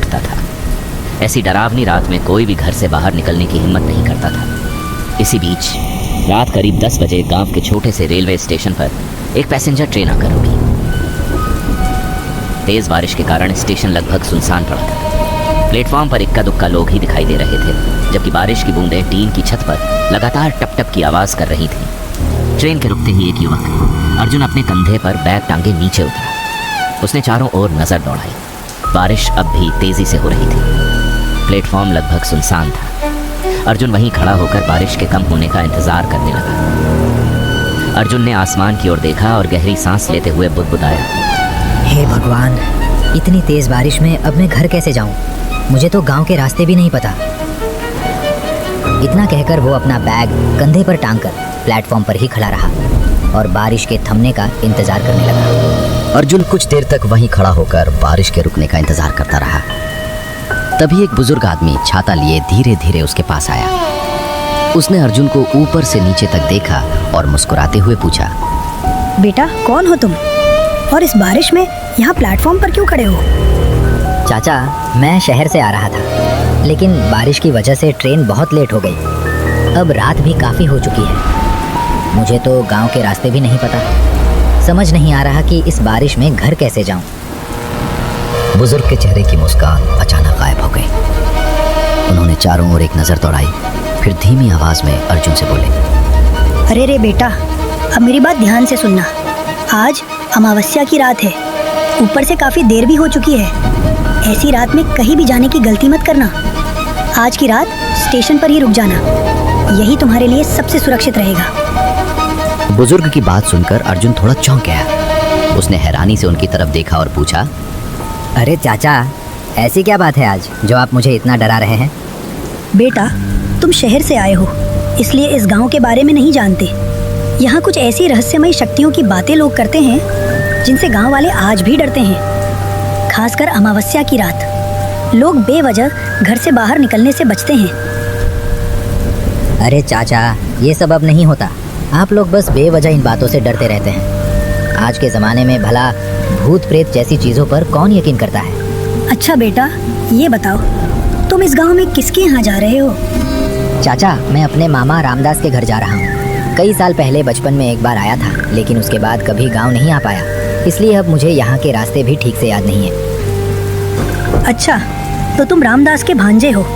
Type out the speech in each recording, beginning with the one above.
उठता था। ऐसी डरावनी रात में कोई भी घर से बाहर निकलने की हिम्मत नहीं करता था। इसी बीच रात करीब 10 बजे गांव के छोटे से रेलवे स्टेशन पर एक पैसेंजर ट्रेन आकर रुकी। तेज बारिश के कारण स्टेशन लगभग सुनसान पड़ा था। प्लेटफॉर्म पर इक्का दुक्का लोग ही दिखाई दे रहे थे, जबकि बारिश की बूंदें टीन की छत पर लगातार टप टप की आवाज़ कर रही थी। ट्रेन के रुकते ही एक युवक अर्जुन अपने कंधे पर बैग टांगे नीचे उतरा। उसने चारों ओर नजर दौड़ाई। बारिश अब भी तेजी से हो रही थी। प्लेटफॉर्म लगभग सुनसान था। अर्जुन वहीं खड़ा होकर बारिश के कम होने का इंतजार करने लगा। अर्जुन ने आसमान की ओर देखा और गहरी सांस लेते हुए बुदबुदाया, हे भगवान, इतनी तेज बारिश में अब मैं घर कैसे जाऊं? मुझे तो गांव के रास्ते भी नहीं पता। इतना कहकर वो अपना बैग कंधे पर टांगकर प्लेटफॉर्म पर ही खड़ा रहा और बारिश के थमने का इंतजार करने लगा। अर्जुन कुछ देर तक वहीं खड़ा होकर बारिश के रुकने का इंतजार करता रहा। तभी एक बुजुर्ग आदमी छाता लिए धीरे धीरे उसके पास आया। उसने अर्जुन को ऊपर से नीचे तक देखा और मुस्कुराते हुए पूछा, बेटा कौन हो तुम, और इस बारिश में यहाँ प्लेटफॉर्म पर क्यों खड़े हो? चाचा, मैं शहर से आ रहा था, लेकिन बारिश की वजह से ट्रेन बहुत लेट हो गई। अब रात भी काफ़ी हो चुकी है। मुझे तो गांव के रास्ते भी नहीं पता। समझ नहीं आ रहा कि इस बारिश में घर कैसे जाऊं। बुजुर्ग के चेहरे की मुस्कान अचानक गायब हो गई। उन्होंने चारों ओर एक नज़र दौड़ाई, फिर धीमी आवाज़ में अर्जुन से बोले, अरे रे बेटा, अब मेरी बात ध्यान से सुनना। आज अमावस्या की रात है, ऊपर से काफ़ी देर भी हो चुकी है। ऐसी रात में कहीं भी जाने की गलती मत करना। आज की रात स्टेशन पर ही रुक जाना, यही तुम्हारे लिए सबसे सुरक्षित रहेगा। बुजुर्ग की बात सुनकर अर्जुन थोड़ा चौंक गया। उसने हैरानी से उनकी तरफ देखा और पूछा, अरे चाचा, ऐसी क्या बात है आज जो आप मुझे इतना डरा रहे हैं? बेटा, तुम शहर से आए हो, इसलिए इस गांव के बारे में नहीं जानते। यहाँ कुछ ऐसी रहस्यमयी शक्तियों की बातें लोग करते हैं जिनसे गांव वाले आज भी डरते हैं। खासकर अमावस्या की रात लोग बेवजह घर से बाहर निकलने से बचते हैं। अरे चाचा, ये सब अब नहीं होता। आप लोग बस बेवजह इन बातों से डरते रहते हैं। आज के ज़माने में भला भूत प्रेत जैसी चीज़ों पर कौन यकीन करता है? अच्छा बेटा, ये बताओ, तुम इस गांव में किसके यहाँ जा रहे हो? चाचा, मैं अपने मामा रामदास के घर जा रहा हूँ। कई साल पहले बचपन में एक बार आया था, लेकिन उसके बाद कभी गाँव नहीं आ पाया, इसलिए अब मुझे यहाँ के रास्ते भी ठीक से याद नहीं है। अच्छा, तो तुम रामदास के भांजे हो।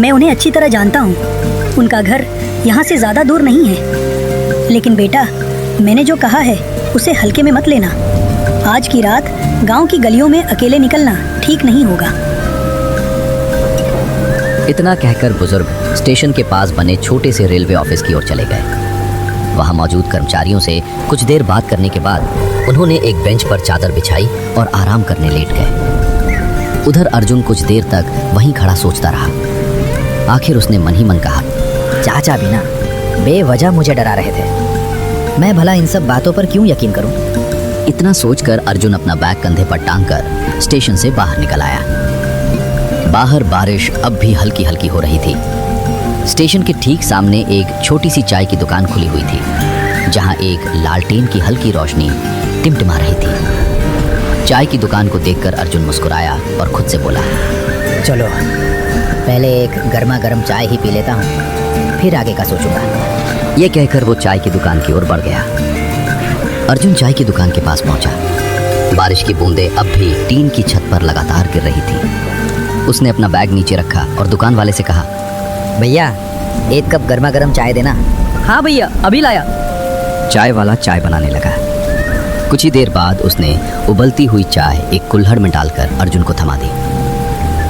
मैं उन्हें अच्छी तरह जानता हूँ। उनका घर यहाँ से ज़्यादा दूर नहीं है। लेकिन बेटा, मैंने जो कहा है उसे हल्के में मत लेना। आज की रात गांव की गलियों में अकेले निकलना ठीक नहीं होगा। इतना कहकर बुजुर्ग स्टेशन के पास बने छोटे से रेलवे ऑफिस की ओर चले गए। वहां मौजूद कर्मचारियों से कुछ देर बात करने के बाद उन्होंने एक बेंच पर चादर बिछाई और आराम करने लेट गए। उधर अर्जुन कुछ देर तक वहीं खड़ा सोचता रहा। आखिर उसने मन ही मन कहा, चाचा भी ना बेवजह मुझे डरा रहे थे। मैं भला इन सब बातों पर क्यों यकीन करूं? इतना सोचकर अर्जुन अपना बैग कंधे पर टांगकर स्टेशन से बाहर निकल आया। बाहर बारिश अब भी हल्की हल्की हो रही थी। स्टेशन के ठीक सामने एक छोटी सी चाय की दुकान खुली हुई थी, जहां एक लालटेन की हल्की रोशनी टिमटिमा रही थी। चाय की दुकान को देखकर अर्जुन मुस्कुराया और खुद से बोला, चलो पहले एक गर्मा गर्म चाय ही पी लेता हूँ, फिर आगे का सोचूंगा। ये कहकर वो चाय की दुकान की ओर बढ़ गया। अर्जुन चाय की दुकान के पास पहुंचा। बारिश की बूंदें अब भी टीन की छत पर लगातार गिर रही थी। उसने अपना बैग नीचे रखा और दुकान वाले से कहा, भैया, एक कप गर्मा गर्म चाय देना। हाँ भैया, अभी लाया। चाय वाला चाय बनाने लगा। कुछ ही देर बाद उसने उबलती हुई चाय एक कुल्हड़ में डालकर अर्जुन को थमा दी।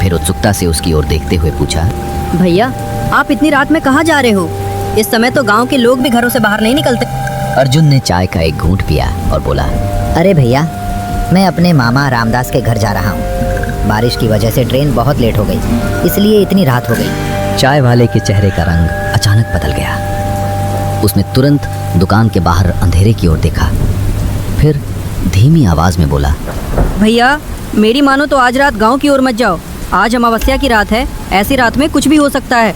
फिर उत्सुकता से उसकी ओर देखते हुए पूछा, भैया, आप इतनी रात में कहाँ जा रहे हो? इस समय तो गांव के लोग भी घरों से बाहर नहीं निकलते। अर्जुन ने चाय का एक घूंट पिया और बोला, अरे भैया, मैं अपने मामा रामदास के घर जा रहा हूँ। बारिश की वजह से ट्रेन बहुत लेट हो गई, इसलिए इतनी रात हो गई। चाय वाले के चेहरे का रंग अचानक बदल गया। उसने तुरंत दुकान के बाहर अंधेरे की ओर देखा, फिर धीमी आवाज में बोला, भैया, मेरी मानो तो आज रात गांव की ओर मत जाओ। आज अमावस्या की रात है, ऐसी रात में कुछ भी हो सकता है।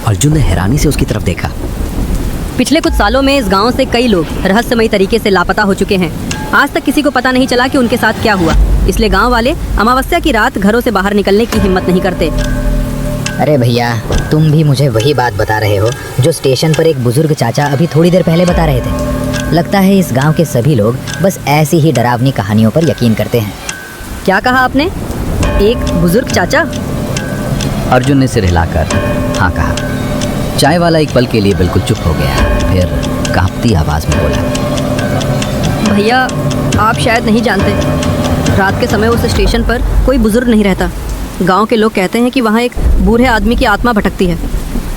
अर्जुन ने हैरानी से उसकी तरफ देखा। पिछले कुछ सालों में इस गांव से कई लोग रहस्यमयी तरीके से लापता हो चुके हैं। आज तक किसी को पता नहीं चला कि उनके साथ क्या हुआ। इसलिए गांव वाले अमावस्या की रात घरों से बाहर निकलने की हिम्मत नहीं करते। अरे भैया, तुम भी मुझे वही बात बता रहे हो जो स्टेशन पर एक बुजुर्ग चाचा अभी थोड़ी देर पहले बता रहे थे। लगता है इस गांव के सभी लोग बस ऐसी ही डरावनी कहानियों पर यकीन करते हैं। क्या कहा आपने? एक बुजुर्ग चाचा? अर्जुन ने सिर हिलाकर हाँ कहा। चाय वाला एक पल के लिए बिल्कुल चुप हो गया, फिर कांपती आवाज में बोला, भैया आप शायद नहीं जानते, रात के समय उस स्टेशन पर कोई बुजुर्ग नहीं रहता। गांव के लोग कहते हैं कि वहाँ एक बूढ़े आदमी की आत्मा भटकती है।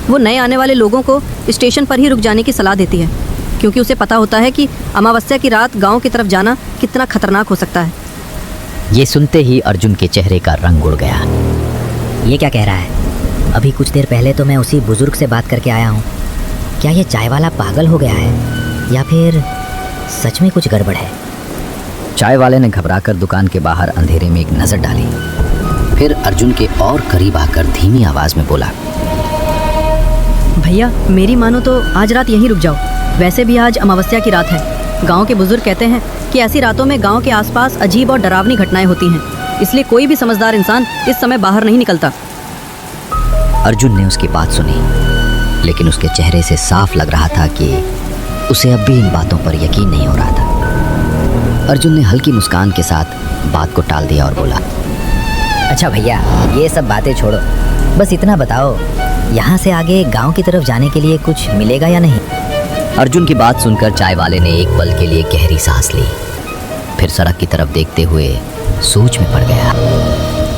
वो नए आने वाले लोगों को स्टेशन पर ही रुक जाने की सलाह देती है, क्योंकि उसे पता होता है कि अमावस्या की रात गांव की तरफ जाना कितना खतरनाक हो सकता है। ये सुनते ही अर्जुन के चेहरे का रंग उड़ गया। ये क्या कह रहा है? अभी कुछ देर पहले तो मैं उसी बुजुर्ग से बात करके आया हूँ। क्या ये चाय वाला पागल हो गया है या फिर सच में कुछ गड़बड़ है? चाय वाले ने घबराकर दुकान के बाहर अंधेरे में एक नजर डाली, फिर अर्जुन के और करीब आकर धीमी आवाज में बोला, भैया मेरी मानो तो आज रात यहीं रुक जाओ। वैसे भी आज अमावस्या की रात है। गांव के बुजुर्ग कहते हैं कि ऐसी रातों में गांव के आसपास अजीब और डरावनी घटनाएं होती हैं, इसलिए कोई भी समझदार इंसान इस समय बाहर नहीं निकलता। अर्जुन ने उसकी बात सुनी, लेकिन उसके चेहरे से साफ लग रहा था कि उसे अब भी इन बातों पर यकीन नहीं हो रहा था। अर्जुन ने हल्की मुस्कान के साथ बात को टाल दिया और बोला, अच्छा भैया, ये सब बातें छोड़ो, बस इतना बताओ, यहाँ से आगे गांव की तरफ जाने के लिए कुछ मिलेगा या नहीं? अर्जुन की बात सुनकर चाय वाले ने एक पल के लिए गहरी सांस ली, फिर सड़क की तरफ देखते हुए सोच में पड़ गया।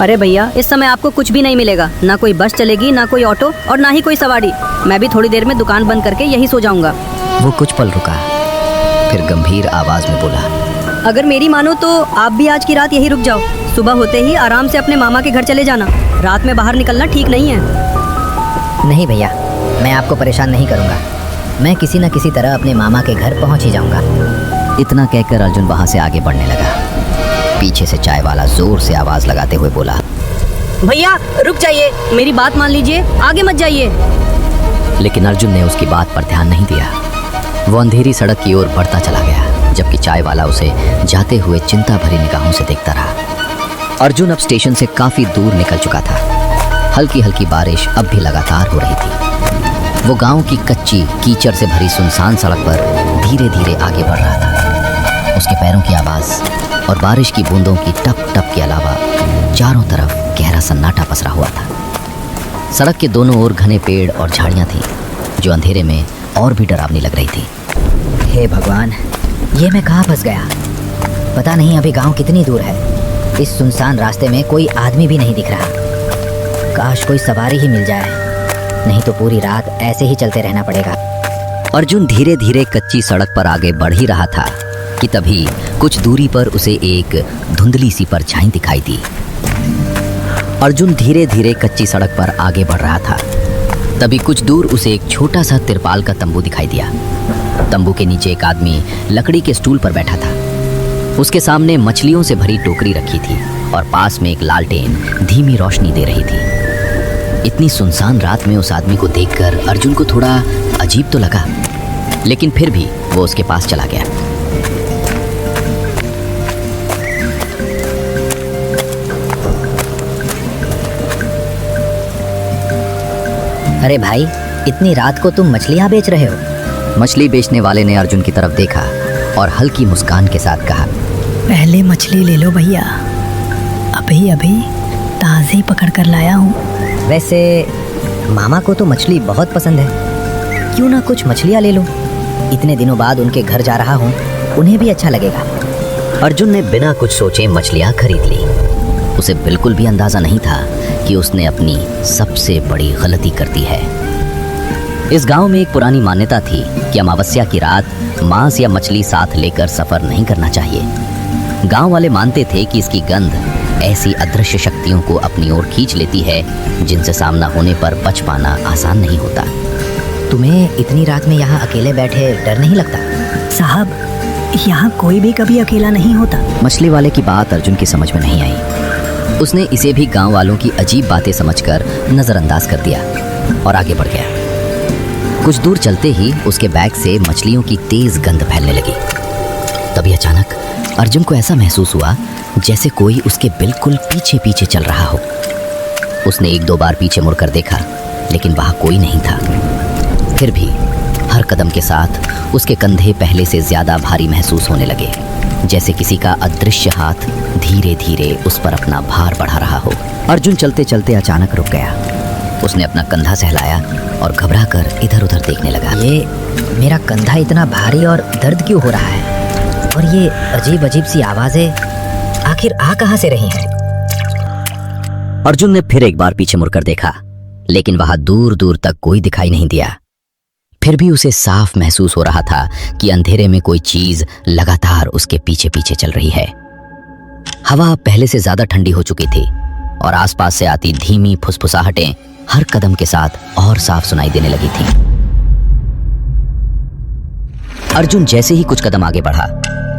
अरे भैया, इस समय आपको कुछ भी नहीं मिलेगा। ना कोई बस चलेगी, ना कोई ऑटो और ना ही कोई सवारी। मैं भी थोड़ी देर में दुकान बंद करके यहीं सो जाऊंगा। वो कुछ पल रुका, फिर गंभीर आवाज में बोला, अगर मेरी मानो तो आप भी आज की रात यहीं रुक जाओ। सुबह होते ही आराम से अपने मामा के घर चले जाना। रात में बाहर निकलना ठीक नहीं है। नहीं भैया, मैं आपको परेशान नहीं करूँगा। मैं किसी न किसी तरह अपने मामा के घर पहुँच ही जाऊँगा। इतना कहकर अर्जुन वहाँ से आगे बढ़ने लगा। पीछे से चाय वाला जोर से आवाज लगाते हुए बोला, भैया रुक जाइए, मेरी बात मान लीजिए, आगे मत जाइए। लेकिन अर्जुन ने उसकी बात पर ध्यान नहीं दिया। वो अंधेरी सड़क की ओर बढ़ता चला गया, जबकि चाय वाला उसे जाते हुए चिंता भरी निगाहों से देखता रहा। अर्जुन अब स्टेशन से काफी दूर निकल चुका था। हल्की हल्की बारिश अब भी लगातार हो रही थी। वो गांव की कच्ची कीचड़ से भरी सुनसान सड़क पर धीरे धीरे आगे बढ़ रहा था। उसके पैरों की आवाज और बारिश की बूंदों की टप टप के अलावा चारों तरफ गहरा सन्नाटा पसरा हुआ था। सड़क के दोनों ओर घने पेड़ और झाड़ियां थीं, जो अंधेरे में और भी डरावनी लग रही थी। हे भगवान, ये मैं कहाँ फंस गया? पता नहीं अभी गांव कितनी दूर है। इस सुनसान रास्ते में कोई आदमी भी नहीं दिख रहा। काश कोई सवारी ही मिल जाए, नहीं तो पूरी रात ऐसे ही चलते रहना पड़ेगा। अर्जुन धीरे धीरे कच्ची सड़क पर आगे बढ़ ही रहा था कि तभी कुछ दूरी पर उसे एक धुंधली सी परछाई दिखाई दी। अर्जुन धीरे धीरे कच्ची सड़क पर आगे बढ़ रहा था, तभी कुछ दूर उसे एक छोटा सा तिरपाल का तंबू दिखाई दिया। तंबू के नीचे एक आदमी लकड़ी के स्टूल पर बैठा था। उसके सामने मछलियों से भरी टोकरी रखी थी और पास में एक लालटेन धीमी रोशनी दे रही थी। इतनी सुनसान रात में उस आदमी को देखकर अर्जुन को थोड़ा अजीब तो लगा, लेकिन फिर भी वो उसके पास चला गया। अरे भाई, इतनी रात को तुम मछलियाँ बेच रहे हो? मछली बेचने वाले ने अर्जुन की तरफ देखा और हल्की मुस्कान के साथ कहा, पहले मछली ले लो भैया, अभी अभी ताज़ी पकड़ कर लाया हूँ। वैसे मामा को तो मछली बहुत पसंद है, क्यों ना कुछ मछलियाँ ले लूँ। इतने दिनों बाद उनके घर जा रहा हूँ, उन्हें भी अच्छा लगेगा। अर्जुन ने बिना कुछ सोचे मछलियाँ खरीद ली। उसे बिल्कुल भी अंदाजा नहीं था कि उसने अपनी सबसे बड़ी गलती कर दी है। इस गांव में एक पुरानी मान्यता थी कि अमावस्या की रात मांस या मछली साथ लेकर सफर नहीं करना चाहिए। गांव वाले मानते थे कि इसकी गंध ऐसी अदृश्य शक्तियों को अपनी ओर खींच लेती है जिनसे सामना होने पर बच पाना आसान नहीं होता। तुम्हें इतनी रात में यहाँ अकेले बैठे डर नहीं लगता? साहब, यहाँ कोई भी कभी अकेला नहीं होता। मछली वाले की बात अर्जुन की समझ में नहीं आई। उसने इसे भी गांव वालों की अजीब बातें समझकर नजरअंदाज कर दिया और आगे बढ़ गया। कुछ दूर चलते ही उसके बैग से मछलियों की तेज गंध फैलने लगी। तभी अचानक अर्जुन को ऐसा महसूस हुआ जैसे कोई उसके बिल्कुल पीछे पीछे चल रहा हो। उसने एक दो बार पीछे मुड़कर देखा, लेकिन वहां कोई नहीं था। फिर भी हर कदम के साथ उसके कंधे पहले से ज्यादा भारी महसूस होने लगे, जैसे किसी का अदृश्य हाथ धीरे धीरे उस पर अपना भार बढ़ा रहा हो। अर्जुन चलते चलते अचानक रुक गया। उसने अपना कंधा सहलाया और घबराकर इधर उधर देखने लगा। ये मेरा कंधा इतना भारी और दर्द क्यों हो रहा है? और ये अजीब अजीब सी आवाजें आखिर आ कहां से रही हैं? अर्जुन ने फिर एक बार पीछे मुड़कर देखा, लेकिन वहां दूर दूर तक कोई दिखाई नहीं दिया। फिर भी उसे साफ महसूस हो रहा था कि अंधेरे में कोई चीज लगातार उसके पीछे पीछे चल रही है। हवा पहले से ज्यादा ठंडी हो चुकी थी और आसपास से आती धीमी फुसफुसाहटें हर कदम के साथ और साफ सुनाई देने लगी थी। अर्जुन जैसे ही कुछ कदम आगे बढ़ा,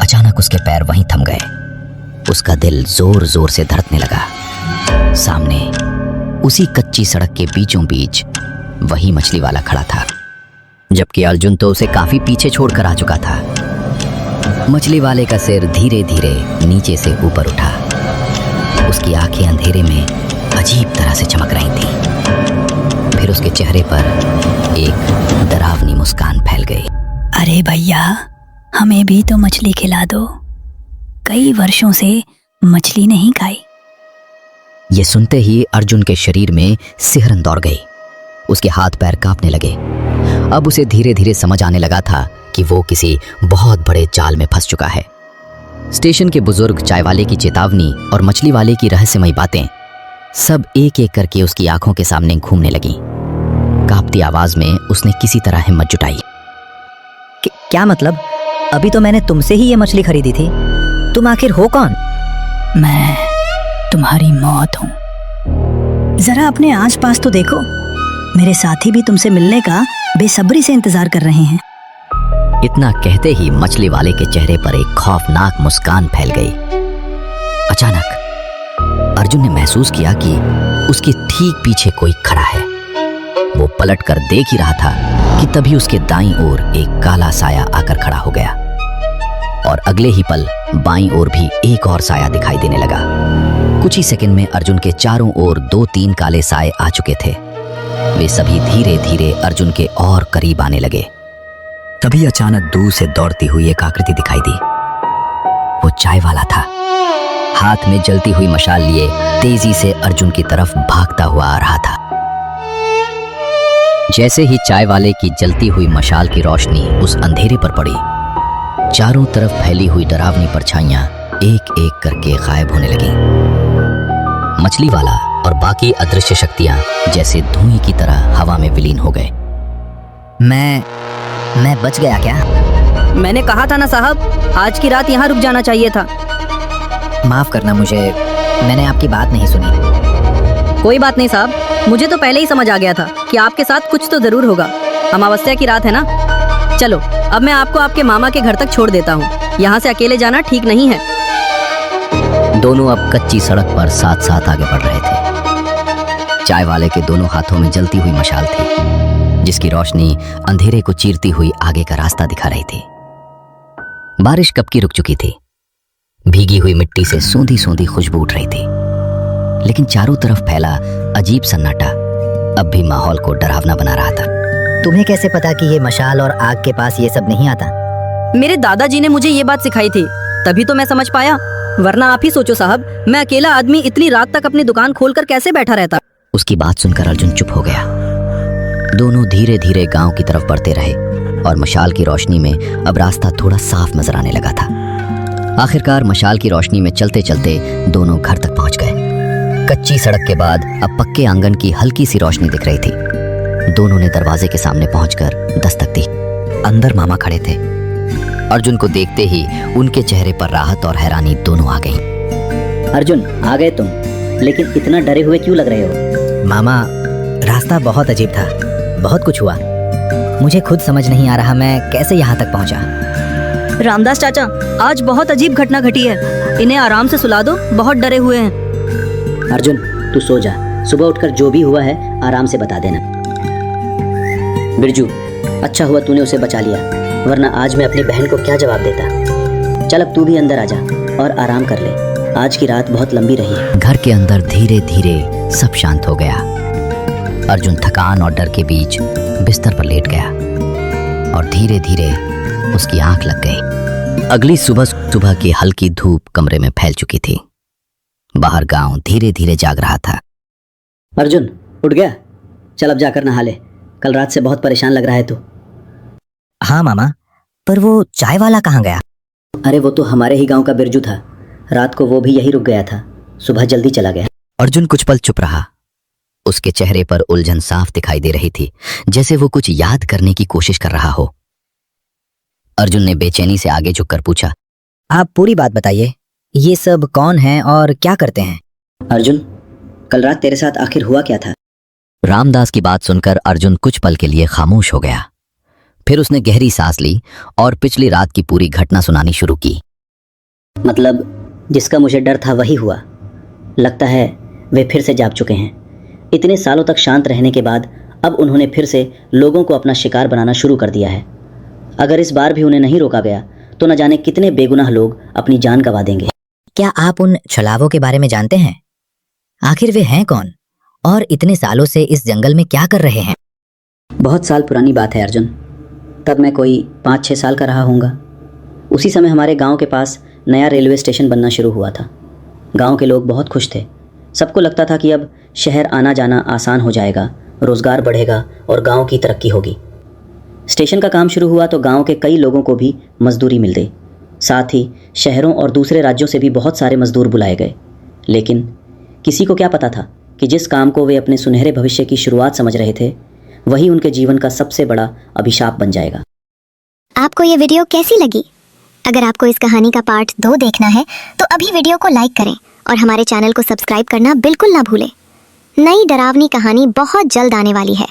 अचानक उसके पैर वहीं थम गए। उसका दिल जोर जोर से धड़कने लगा। सामने उसी कच्ची सड़क के बीचों बीच वही मछली वाला खड़ा था, जबकि अर्जुन तो उसे काफी पीछे छोड़कर आ चुका था। मछली वाले का सिर धीरे धीरे नीचे से ऊपर उठा। उसकी आंखें अंधेरे में अजीब तरह से चमक रही थीं। फिर उसके चेहरे पर एक डरावनी मुस्कान फैल गई। अरे भैया, हमें भी तो मछली खिला दो। कई वर्षों से मछली नहीं खाई। ये सुनते ही अर्जुन के शरीर में सिहरन दौड़ गई। उसके हाथ पैर कांपने लगे। अब उसे धीरे धीरे समझ आने लगा था कि वो किसी बहुत बड़े जाल में फंस चुका है। स्टेशन के बुजुर्ग, चाय वाले की चेतावनी और मछली वाले की रहस्यमयी बातें सब एक एक करके उसकी आंखों के सामने घूमने लगी। कांपती आवाज में उसने किसी तरह हिम्मत जुटाई। क्या मतलब? अभी तो मैंने तुमसे ही ये मछली खरीदी थी। तुम आखिर हो कौन? मैं तुम्हारी मौत हूँ। जरा अपने आसपास तो देखो। मेरे साथी भी तुमसे मिलने का बेसब्री से इंतजार कर रहे हैं। इतना कहते ही मछली वाले के चेहरे पर एक खौफनाक मुस्कान फैल गई। अचानक अर्जुन ने महसूस किया कि उसके ठीक पीछे कोई खड़ा है। वो पलटकर देख ही रहा था कि तभी उसके दाईं ओर एक काला साया आकर खड़ा हो गया और अगले ही पल बाईं ओर भी एक और साया दिखाई देने लगा। कुछ ही सेकंड में अर्जुन के चारों ओर 2-3 काले साए आ चुके थे। वे सभी धीरे धीरे अर्जुन के और करीब आने लगे। तभी अचानक दूर से दौड़ती हुई एक आकृति दिखाई दी। वो चाय वाला था। हाथ में जलती हुई मशाल लिए तेजी से अर्जुन की तरफ भागता हुआ आ रहा था। जैसे ही चाय वाले की जलती हुई मशाल की रोशनी उस अंधेरे पर पड़ी, चारों तरफ फैली हुई डरावनी परछाइयां एक एक करके गायब होने लगी। मछली वाला और बाकी अदृश्य शक्तियां जैसे धुएं की तरह हवा में विलीन हो गए। मैं बच गया क्या? मैंने कहा था ना साहब, आज की रात यहाँ रुक जाना चाहिए था। माफ करना मुझे, मैंने आपकी बात नहीं सुनी। कोई बात नहीं साहब, मुझे तो पहले ही समझ आ गया था कि आपके साथ कुछ तो जरूर होगा। अमावस्या की रात है ना। चलो अब मैं आपको आपके मामा के घर तक छोड़ देता हूँ। यहाँ से अकेले जाना ठीक नहीं है। दोनों अब कच्ची सड़क पर साथ साथ आगे बढ़ रहे थे। चाय वाले के दोनों हाथों में जलती हुई मशाल थी, जिसकी रोशनी अंधेरे को चीरती हुई आगे का रास्ता दिखा रही थी। बारिश कब की रुक चुकी थी। भीगी हुई मिट्टी से सूंधी सूंधी खुशबू उठ रही थी, लेकिन चारों तरफ फैला अजीब सन्नाटा अब भी माहौल को डरावना बना रहा था। तुम्हें कैसे पता कि ये मशाल और आग के पास ये सब नहीं आता? मेरे दादाजी ने मुझे ये बात सिखाई थी, तभी तो मैं समझ पाया। वरना आप ही सोचो साहब, मैं अकेला आदमी इतनी रात तक अपनी दुकान खोलकर कैसे बैठा रहता। उसकी बात सुनकर अर्जुन चुप हो गया। दोनों धीरे धीरे गांव की तरफ बढ़ते रहे और मशाल की रोशनी में अब रास्ता थोड़ा साफ नजर आने लगा था। आखिरकार मशाल की रोशनी में चलते चलते दोनों घर तक पहुंच गए। कच्ची सड़क के बाद अब पक्के आंगन की हल्की सी रोशनी दिख रही थी। दोनों ने दरवाजे के सामने पहुंचकर दस्तक दी। अंदर मामा खड़े थे। अर्जुन को देखते ही उनके चेहरे पर राहत और हैरानी दोनों आ गई। अर्जुन, आ गए तुम, लेकिन इतना डरे हुए क्यों लग रहे हो? मामा, रास्ता बहुत अजीब था, बहुत कुछ हुआ। मुझे खुद समझ नहीं आ रहा मैं कैसे यहाँ तक पहुँचा। रामदास चाचा, आज बहुत अजीब घटना घटी है। इन्हें आराम से सुला दो, बहुत डरे हुए हैं। अर्जुन, तू सो जा। सुबह उठकर जो भी हुआ है आराम से बता देना। बिरजू, अच्छा हुआ तूने उसे बचा लिया, वरना आज मैं अपनी बहन को क्या जवाब देता। चल अब तू भी अंदर आ जा और आराम कर ले, आज की रात बहुत लंबी रही है। घर के अंदर धीरे धीरे सब शांत हो गया। अर्जुन थकान और डर के बीच बिस्तर पर लेट गया और धीरे धीरे उसकी आंख लग गई। अगली सुबह की हल्की धूप कमरे में फैल चुकी थी। बाहर गांव धीरे धीरे जाग रहा था। अर्जुन उठ गया? चल अब जाकर नहा ले, कल रात से बहुत परेशान लग रहा है तू। हाँ मामा, पर वो चाय वाला कहाँ गया? अरे वो तो हमारे ही गांव का बिरजू था, रात को वो भी यही रुक गया था, सुबह जल्दी चला गया। अर्जुन कुछ पल चुप रहा। उसके चेहरे पर उलझन साफ दिखाई दे रही थी, जैसे वो कुछ याद करने की कोशिश कर रहा हो। अर्जुन ने बेचैनी से आगे झुककर पूछा, आप पूरी बात बताइए, ये सब कौन है और क्या करते हैं? अर्जुन, कल रात तेरे साथ आखिर हुआ क्या था? रामदास की बात सुनकर अर्जुन कुछ पल के लिए खामोश हो गया। फिर उसने गहरी सांस ली और पिछली रात की पूरी घटना सुनानी शुरू की। मतलब जिसका मुझे डर था वही हुआ। लगता है वे फिर से जाग चुके हैं। इतने सालों तक शांत रहने के बाद अब उन्होंने फिर से लोगों को अपना शिकार बनाना शुरू कर दिया है। अगर इस बार भी उन्हें नहीं रोका गया तो न जाने कितने बेगुनाह लोग अपनी जान गंवा देंगे। क्या आप उन छलावों के बारे में जानते हैं? आखिर वे हैं कौन और इतने सालों से इस जंगल में क्या कर रहे हैं? बहुत साल पुरानी बात है अर्जुन, तब मैं कोई 5-6 साल का रहा होऊंगा। उसी समय हमारे गांव के पास नया रेलवे स्टेशन बनना शुरू हुआ था। गांव के लोग बहुत खुश थे। सबको लगता था कि अब शहर आना जाना आसान हो जाएगा, रोजगार बढ़ेगा और गांव की तरक्की होगी। स्टेशन का काम शुरू हुआ तो गांव के कई लोगों को भी मजदूरी मिल गई। साथ ही शहरों और दूसरे राज्यों से भी बहुत सारे मजदूर बुलाए गए। लेकिन किसी को क्या पता था कि जिस काम को वे अपने सुनहरे भविष्य की शुरुआत समझ रहे थे, वही उनके जीवन का सबसे बड़ा अभिशाप बन जाएगा। आपको ये वीडियो कैसी लगी? अगर आपको इस कहानी का पार्ट 2 देखना है तो अभी वीडियो को लाइक करें और हमारे चैनल को सब्सक्राइब करना बिल्कुल ना भूलें। नई डरावनी कहानी बहुत जल्द आने वाली है।